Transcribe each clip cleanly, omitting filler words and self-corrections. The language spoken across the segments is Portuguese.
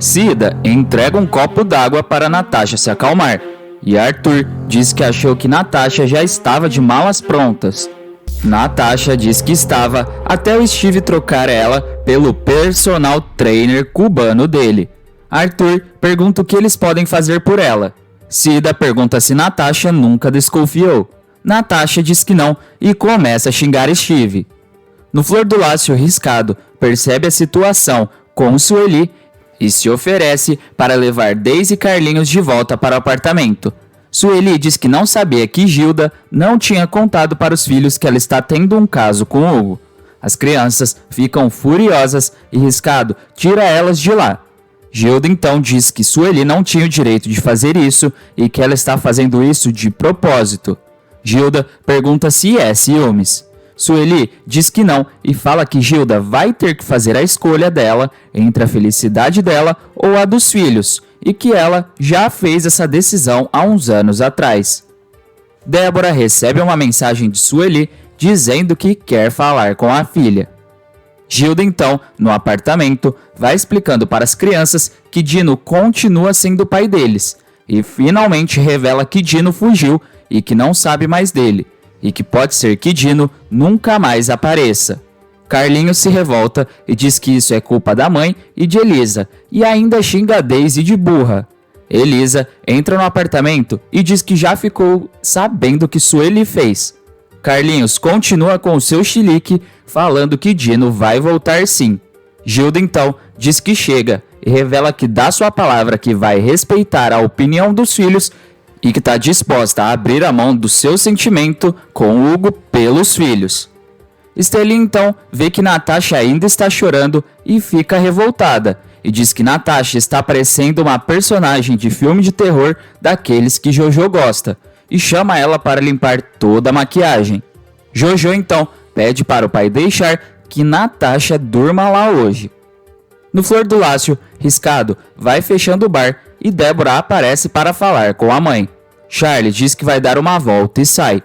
Cida entrega um copo d'água para Natasha se acalmar, e Arthur diz que achou que Natasha já estava de malas prontas. Natasha diz que estava até o Steve trocar ela pelo personal trainer cubano dele. Arthur pergunta o que eles podem fazer por ela. Cida pergunta se Natasha nunca desconfiou. Natasha diz que não e começa a xingar Steve. No Flor do Lácio, Riscado percebe a situação com Sueli e se oferece para levar Daisy e Carlinhos de volta para o apartamento. Sueli diz que não sabia que Gilda não tinha contado para os filhos que ela está tendo um caso com Hugo. As crianças ficam furiosas e Riscado tira elas de lá. Gilda então diz que Sueli não tinha o direito de fazer isso e que ela está fazendo isso de propósito. Gilda pergunta se é ciúmes. Sueli diz que não e fala que Gilda vai ter que fazer a escolha dela entre a felicidade dela ou a dos filhos e que ela já fez essa decisão há uns anos atrás. Débora recebe uma mensagem de Sueli dizendo que quer falar com a filha. Gilda então, no apartamento, vai explicando para as crianças que Dino continua sendo o pai deles e finalmente revela que Dino fugiu e que não sabe mais dele. E que pode ser que Dino nunca mais apareça. Carlinhos se revolta e diz que isso é culpa da mãe e de Elisa, e ainda xinga a Daisy de burra. Elisa entra no apartamento e diz que já ficou sabendo o que Sueli fez. Carlinhos continua com o seu chilique, falando que Dino vai voltar sim. Gilda então diz que chega e revela que dá sua palavra que vai respeitar a opinião dos filhos e que está disposta a abrir a mão do seu sentimento com Hugo pelos filhos. Esteli então vê que Natasha ainda está chorando e fica revoltada, e diz que Natasha está parecendo uma personagem de filme de terror daqueles que Jojo gosta, e chama ela para limpar toda a maquiagem. Jojo então pede para o pai deixar que Natasha durma lá hoje. No Flor do Lácio, Riscado vai fechando o bar e Débora aparece para falar com a mãe. Charlie diz que vai dar uma volta e sai.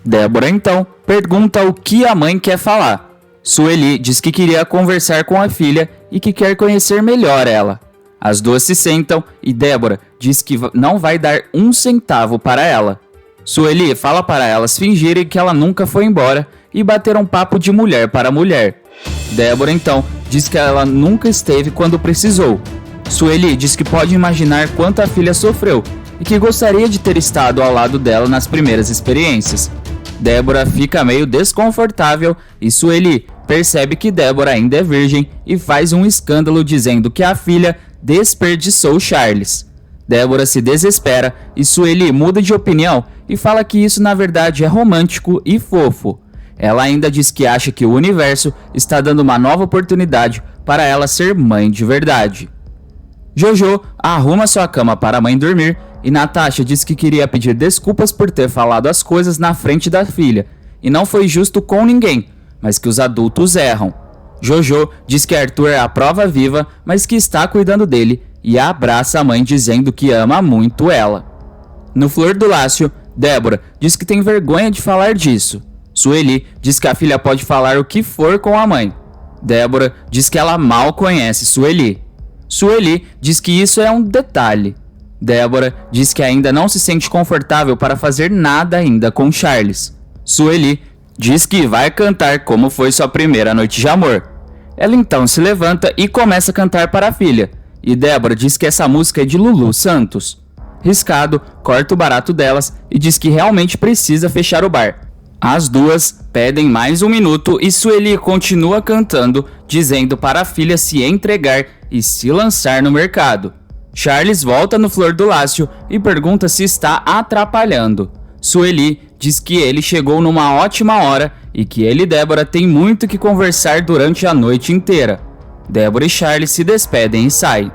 Débora então pergunta o que a mãe quer falar. Sueli diz que queria conversar com a filha e que quer conhecer melhor ela. As duas se sentam e Débora diz que não vai dar um centavo para ela. Sueli fala para elas fingirem que ela nunca foi embora e bater um papo de mulher para mulher. Débora então diz que ela nunca esteve quando precisou. Sueli diz que pode imaginar quanto a filha sofreu e que gostaria de ter estado ao lado dela nas primeiras experiências. Débora fica meio desconfortável e Sueli percebe que Débora ainda é virgem e faz um escândalo dizendo que a filha desperdiçou Charles. Débora se desespera e Sueli muda de opinião e fala que isso na verdade é romântico e fofo. Ela ainda diz que acha que o universo está dando uma nova oportunidade para ela ser mãe de verdade. Jojo arruma sua cama para a mãe dormir e Natasha diz que queria pedir desculpas por ter falado as coisas na frente da filha e não foi justo com ninguém, mas que os adultos erram. Jojo diz que Arthur é a prova viva, mas que está cuidando dele e abraça a mãe dizendo que ama muito ela. No Flor do Lácio, Débora diz que tem vergonha de falar disso. Sueli diz que a filha pode falar o que for com a mãe. Débora diz que ela mal conhece Sueli. Sueli diz que isso é um detalhe. Débora diz que ainda não se sente confortável para fazer nada ainda com Charles. Sueli diz que vai cantar como foi sua primeira noite de amor. Ela então se levanta e começa a cantar para a filha. E Débora diz que essa música é de Lulu Santos. Riscado corta o barato delas e diz que realmente precisa fechar o bar. As duas pedem mais um minuto e Sueli continua cantando, dizendo para a filha se entregar e se lançar no mercado. Charles volta no Flor do Lácio e pergunta se está atrapalhando. Sueli diz que ele chegou numa ótima hora e que ele e Débora têm muito que conversar durante a noite inteira. Débora e Charles se despedem e saem.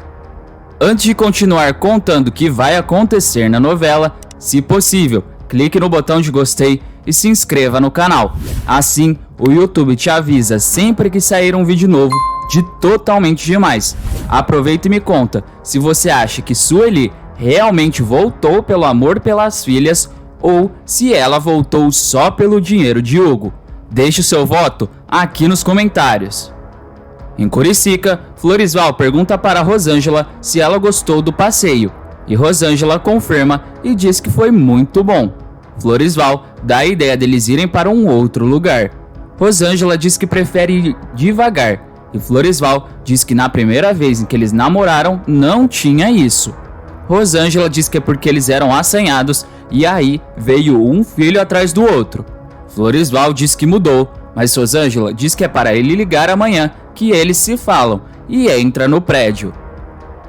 Antes de continuar contando o que vai acontecer na novela, se possível, clique no botão de gostei e se inscreva no canal. Assim, o YouTube te avisa sempre que sair um vídeo novo de Totalmente Demais. Aproveita e me conta se você acha que Sueli realmente voltou pelo amor pelas filhas ou se ela voltou só pelo dinheiro de Hugo. Deixe o seu voto aqui nos comentários. Em Curicica, Floresval pergunta para Rosângela se ela gostou do passeio, e Rosângela confirma e diz que foi muito bom. Floresval dá a ideia deles irem para um outro lugar. Rosângela diz que prefere ir devagar, e Floresval diz que na primeira vez em que eles namoraram não tinha isso. Rosângela diz que é porque eles eram assanhados e aí veio um filho atrás do outro. Floresval diz que mudou, mas Rosângela diz que é para ele ligar amanhã que eles se falam e entra no prédio.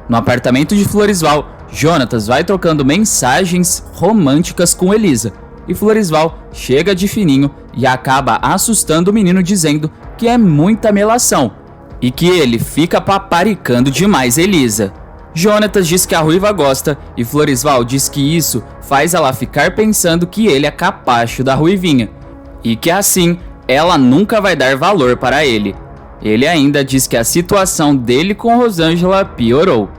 No apartamento de Floresval, Jonatas vai trocando mensagens românticas com Elisa, e Floresval chega de fininho e acaba assustando o menino dizendo que é muita melação e que ele fica paparicando demais Elisa. Jonatas diz que a ruiva gosta e Floresval diz que isso faz ela ficar pensando que ele é capacho da ruivinha e que assim ela nunca vai dar valor para ele. Ele ainda diz que a situação dele com Rosângela piorou.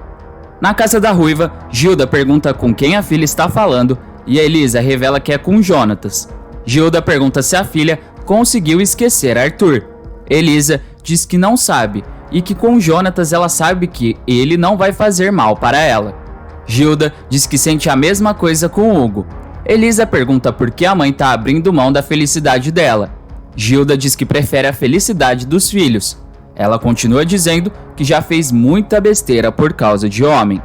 Na casa da ruiva, Gilda pergunta com quem a filha está falando e a Elisa revela que é com Jonatas. Gilda pergunta se a filha conseguiu esquecer Arthur. Elisa diz que não sabe e que com Jonatas ela sabe que ele não vai fazer mal para ela. Gilda diz que sente a mesma coisa com Hugo. Elisa pergunta por que a mãe está abrindo mão da felicidade dela. Gilda diz que prefere a felicidade dos filhos. Ela continua dizendo que já fez muita besteira por causa de homem.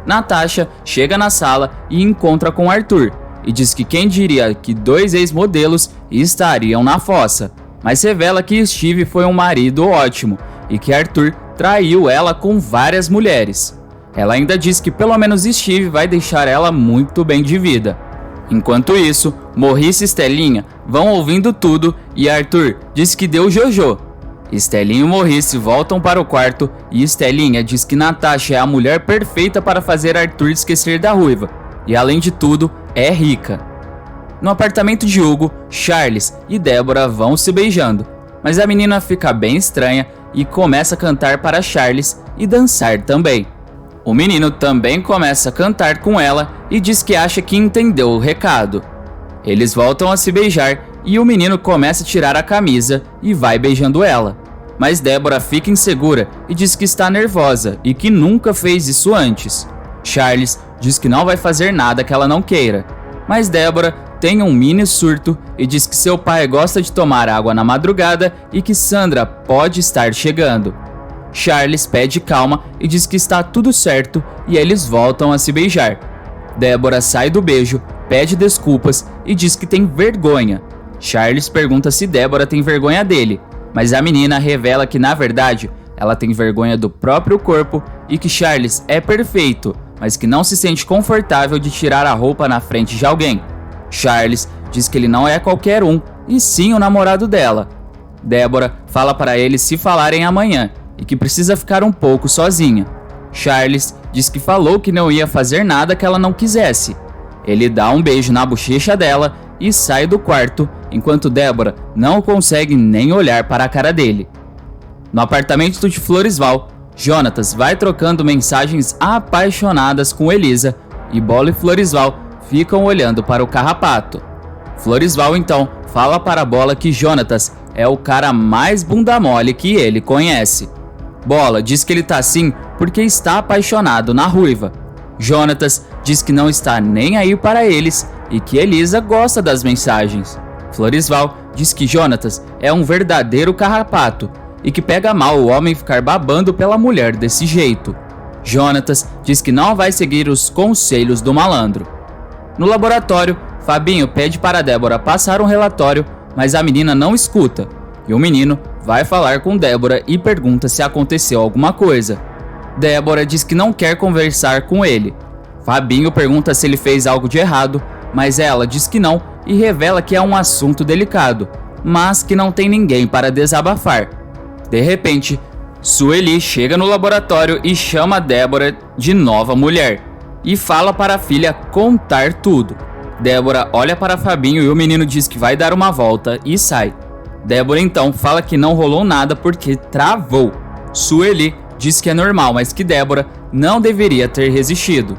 Natasha chega na sala e encontra com Arthur e diz que quem diria que 2 ex-modelos estariam na fossa, mas revela que Steve foi um marido ótimo e que Arthur traiu ela com várias mulheres. Ela ainda diz que pelo menos Steve vai deixar ela muito bem de vida. Enquanto isso, Maurice e Estelinha vão ouvindo tudo e Arthur diz que deu Jojo. Estelinha e Maurice voltam para o quarto e Estelinha diz que Natasha é a mulher perfeita para fazer Arthur esquecer da ruiva e, além de tudo, é rica. No apartamento de Hugo, Charles e Débora vão se beijando, mas a menina fica bem estranha e começa a cantar para Charles e dançar também. O menino também começa a cantar com ela e diz que acha que entendeu o recado. Eles voltam a se beijar e o menino começa a tirar a camisa e vai beijando ela. Mas Débora fica insegura e diz que está nervosa e que nunca fez isso antes. Charles diz que não vai fazer nada que ela não queira, mas Débora tem um mini surto e diz que seu pai gosta de tomar água na madrugada e que Sandra pode estar chegando. Charles pede calma e diz que está tudo certo e eles voltam a se beijar. Débora sai do beijo, pede desculpas e diz que tem vergonha. Charles pergunta se Débora tem vergonha dele, mas a menina revela que na verdade ela tem vergonha do próprio corpo e que Charles é perfeito, mas que não se sente confortável de tirar a roupa na frente de alguém. Charles diz que ele não é qualquer um, e sim o namorado dela. Débora fala para eles se falarem amanhã e que precisa ficar um pouco sozinha. Charles diz que falou que não ia fazer nada que ela não quisesse. Ele dá um beijo na bochecha dela e sai do quarto, enquanto Débora não consegue nem olhar para a cara dele. No apartamento de Floresval, Jonatas vai trocando mensagens apaixonadas com Elisa e Bola e Floresval ficam olhando para o carrapato. Floresval então fala para Bola que Jonatas é o cara mais bunda mole que ele conhece. Bola diz que ele tá assim porque está apaixonado na ruiva. Jonatas diz que não está nem aí para eles e que Elisa gosta das mensagens. Floresval diz que Jonatas é um verdadeiro carrapato e que pega mal o homem ficar babando pela mulher desse jeito. Jonatas diz que não vai seguir os conselhos do malandro. No laboratório, Fabinho pede para Débora passar um relatório, mas a menina não escuta, e o menino vai falar com Débora e pergunta se aconteceu alguma coisa. Débora diz que não quer conversar com ele. Fabinho pergunta se ele fez algo de errado, mas ela diz que não e revela que é um assunto delicado, mas que não tem ninguém para desabafar. De repente, Sueli chega no laboratório e chama Débora de nova mulher e fala para a filha contar tudo. Débora olha para Fabinho e o menino diz que vai dar uma volta e sai. Débora então fala que não rolou nada porque travou. Sueli diz que é normal, mas que Débora não deveria ter resistido.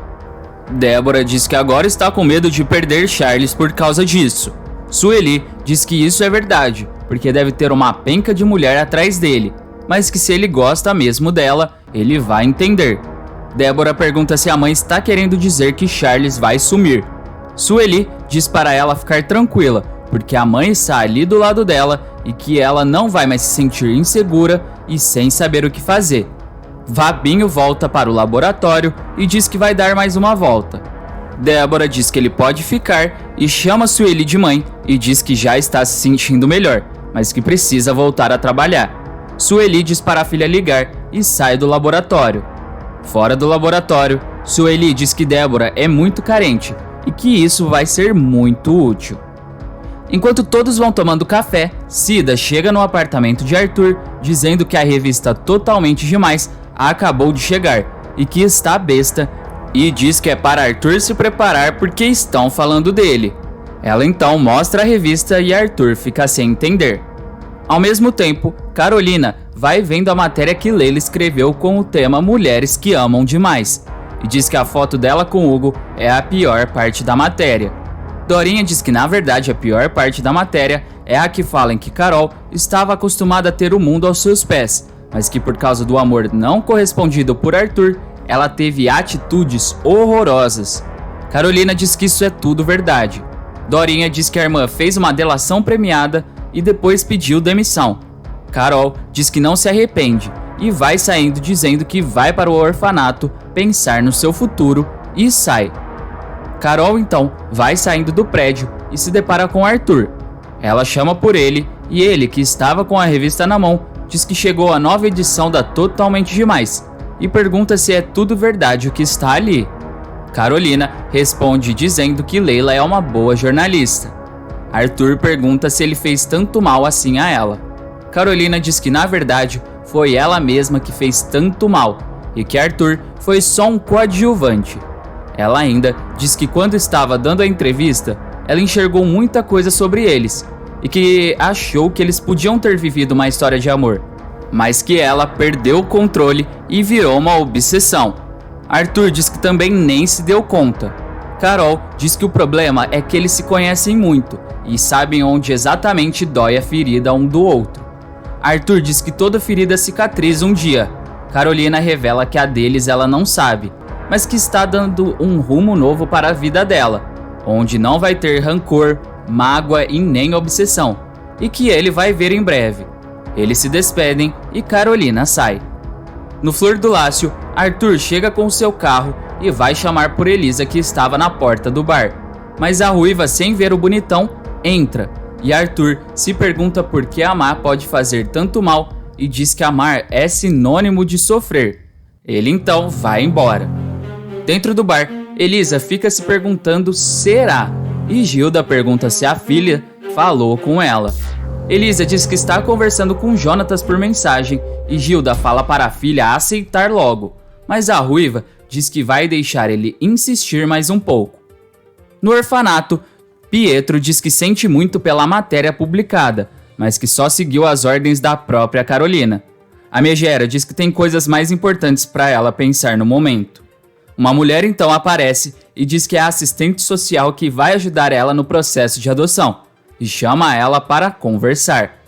Débora diz que agora está com medo de perder Charles por causa disso. Sueli diz que isso é verdade, porque deve ter uma penca de mulher atrás dele. mas que se ele gosta mesmo dela, ele vai entender. Débora pergunta se a mãe está querendo dizer que Charles vai sumir. Sueli diz para ela ficar tranquila, porque a mãe está ali do lado dela e que ela não vai mais se sentir insegura e sem saber o que fazer. Vabinho volta para o laboratório e diz que vai dar mais uma volta. Débora diz que ele pode ficar e chama Sueli de mãe e diz que já está se sentindo melhor, mas que precisa voltar a trabalhar. Sueli diz para a filha ligar e sai do laboratório. Fora do laboratório, Sueli diz que Débora é muito carente e que isso vai ser muito útil. Enquanto todos vão tomando café, Cida chega no apartamento de Arthur dizendo que a revista Totalmente Demais acabou de chegar e que está besta e diz que é para Arthur se preparar porque estão falando dele. Ela então mostra a revista e Arthur fica sem entender. Ao mesmo tempo, Carolina vai vendo a matéria que Leila escreveu com o tema Mulheres que Amam Demais e diz que a foto dela com Hugo é a pior parte da matéria. Dorinha diz que na verdade a pior parte da matéria é a que fala em que Carol estava acostumada a ter o mundo aos seus pés, mas que por causa do amor não correspondido por Arthur, ela teve atitudes horrorosas. Carolina diz que isso é tudo verdade. Dorinha diz que a irmã fez uma delação premiada e depois pediu demissão. Carol diz que não se arrepende e vai saindo dizendo que vai para o orfanato pensar no seu futuro e sai. Carol então vai saindo do prédio e se depara com Arthur. Ela chama por ele e ele, que estava com a revista na mão, diz que chegou a nova edição da Totalmente Demais e pergunta se é tudo verdade o que está ali. Carolina responde dizendo que Leila é uma boa jornalista. Arthur pergunta se ele fez tanto mal assim a ela. Carolina diz que na verdade foi ela mesma que fez tanto mal e que Arthur foi só um coadjuvante. Ela ainda diz que quando estava dando a entrevista, ela enxergou muita coisa sobre eles e que achou que eles podiam ter vivido uma história de amor, mas que ela perdeu o controle e virou uma obsessão. Arthur diz que também nem se deu conta. Carol diz que o problema é que eles se conhecem muito e sabem onde exatamente dói a ferida um do outro. Arthur diz que toda ferida cicatriza um dia. Carolina revela que a deles ela não sabe, mas que está dando um rumo novo para a vida dela, onde não vai ter rancor, mágoa e nem obsessão, e que ele vai ver em breve. Eles se despedem e Carolina sai. No Flor do Lácio, Arthur chega com seu carro e vai chamar por Elisa, que estava na porta do bar. Mas a ruiva, sem ver o bonitão, entra e Arthur se pergunta por que amar pode fazer tanto mal e diz que amar é sinônimo de sofrer. Ele então vai embora. Dentro do bar, Elisa fica se perguntando será e Gilda pergunta se a filha falou com ela. Elisa diz que está conversando com Jonatas por mensagem e Gilda fala para a filha aceitar logo, mas a ruiva diz que vai deixar ele insistir mais um pouco. No orfanato, Pietro diz que sente muito pela matéria publicada, mas que só seguiu as ordens da própria Carolina. A Megera diz que tem coisas mais importantes para ela pensar no momento. Uma mulher então aparece e diz que é a assistente social que vai ajudar ela no processo de adoção e chama ela para conversar.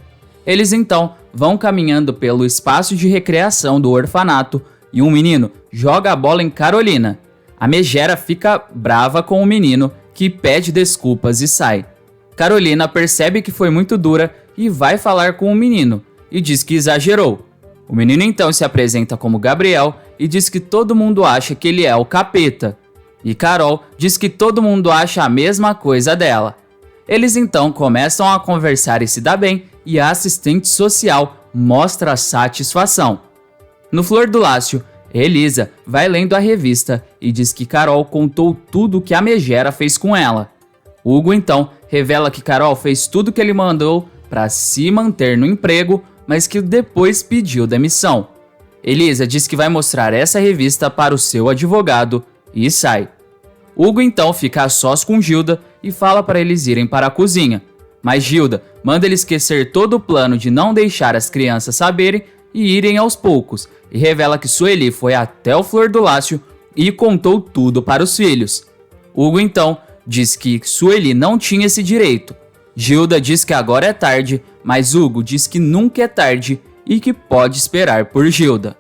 Eles então vão caminhando pelo espaço de recreação do orfanato e um menino joga a bola em Carolina. A Megera fica brava com o menino, que pede desculpas e sai. Carolina percebe que foi muito dura e vai falar com o menino e diz que exagerou. O menino então se apresenta como Gabriel e diz que todo mundo acha que ele é o capeta. E Carol diz que todo mundo acha a mesma coisa dela. Eles então começam a conversar e se dá bem e a assistente social mostra satisfação. No Flor do Lácio, Elisa vai lendo a revista e diz que Carol contou tudo o que a Megera fez com ela. Hugo então revela que Carol fez tudo que ele mandou para se manter no emprego, mas que depois pediu demissão. Elisa diz que vai mostrar essa revista para o seu advogado e sai. Hugo então fica a sós com Gilda e fala para eles irem para a cozinha, mas Gilda manda ele esquecer todo o plano de não deixar as crianças saberem e irem aos poucos, e revela que Sueli foi até o Flor do Lácio e contou tudo para os filhos. Hugo então diz que Sueli não tinha esse direito. Gilda diz que agora é tarde, mas Hugo diz que nunca é tarde e que pode esperar por Gilda.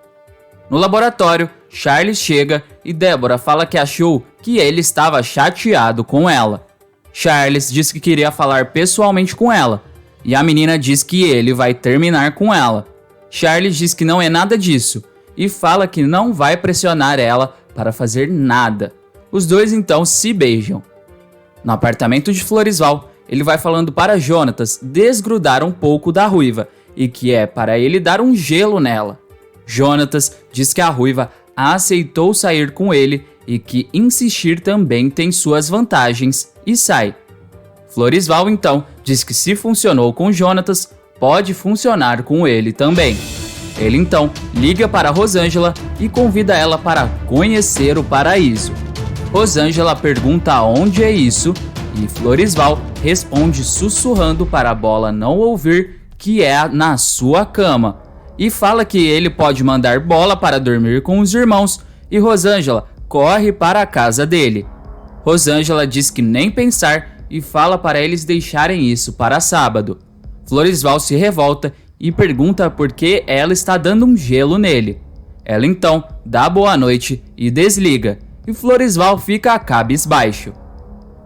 No laboratório, Charles chega e Deborah fala que achou que ele estava chateado com ela. Charles diz que queria falar pessoalmente com ela, e a menina diz que ele vai terminar com ela. Charles diz que não é nada disso, e fala que não vai pressionar ela para fazer nada. Os dois então se beijam. No apartamento de Floresval, ele vai falando para Jonatas desgrudar um pouco da ruiva, e que é para ele dar um gelo nela. Jonatas diz que a ruiva aceitou sair com ele e que insistir também tem suas vantagens e sai. Floresval então diz que se funcionou com Jonatas, pode funcionar com ele também. Ele então liga para Rosângela e convida ela para conhecer o paraíso. Rosângela pergunta onde é isso e Floresval responde sussurrando para a bola não ouvir que é na sua cama. E fala que ele pode mandar Bola para dormir com os irmãos e Rosângela corre para a casa dele. Rosângela diz que nem pensar e fala para eles deixarem isso para sábado. Floresval se revolta e pergunta por que ela está dando um gelo nele. Ela então dá boa noite e desliga, e Floresval fica cabisbaixo.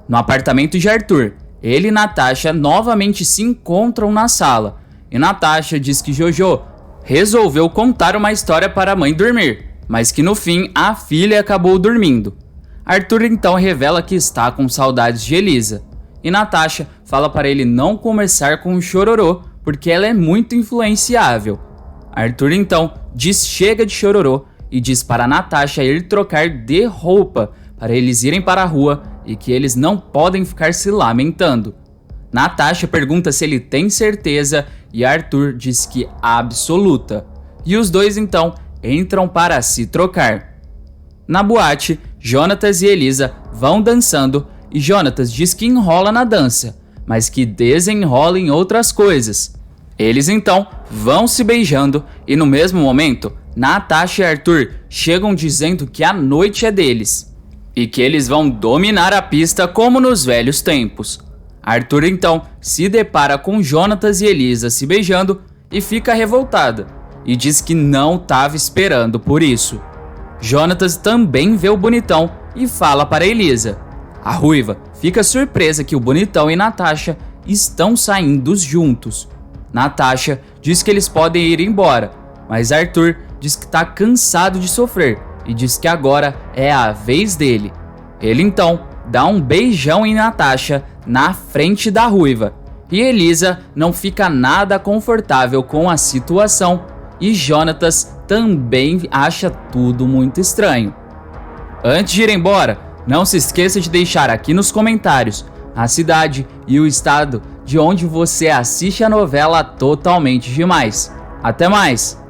No apartamento de Arthur, ele e Natasha novamente se encontram na sala, e Natasha diz que Jojo resolveu contar uma história para a mãe dormir, mas que no fim a filha acabou dormindo. Arthur então revela que está com saudades de Elisa, e Natasha fala para ele não começar com o chororô, porque ela é muito influenciável. Arthur então diz chega de chororô e diz para Natasha ir trocar de roupa para eles irem para a rua e que eles não podem ficar se lamentando. Natasha pergunta se ele tem certeza e Arthur diz que absoluta. E os dois então entram para se trocar. Na boate, Jonatas e Elisa vão dançando e Jonatas diz que enrola na dança, mas que desenrola em outras coisas. Eles então vão se beijando e no mesmo momento, Natasha e Arthur chegam dizendo que a noite é deles e que eles vão dominar a pista como nos velhos tempos. Arthur então se depara com Jonatas e Elisa se beijando e fica revoltada e diz que não estava esperando por isso. Jonatas também vê o bonitão e fala para Elisa. A ruiva fica surpresa que o bonitão e Natasha estão saindo juntos. Natasha diz que eles podem ir embora, mas Arthur diz que está cansado de sofrer e diz que agora é a vez dele. Ele então dá um beijão em Natasha na frente da ruiva e Elisa não fica nada confortável com a situação e Jonatas também acha tudo muito estranho. Antes de ir embora, não se esqueça de deixar aqui nos comentários a cidade e o estado de onde você assiste a novela Totalmente Demais. Até mais!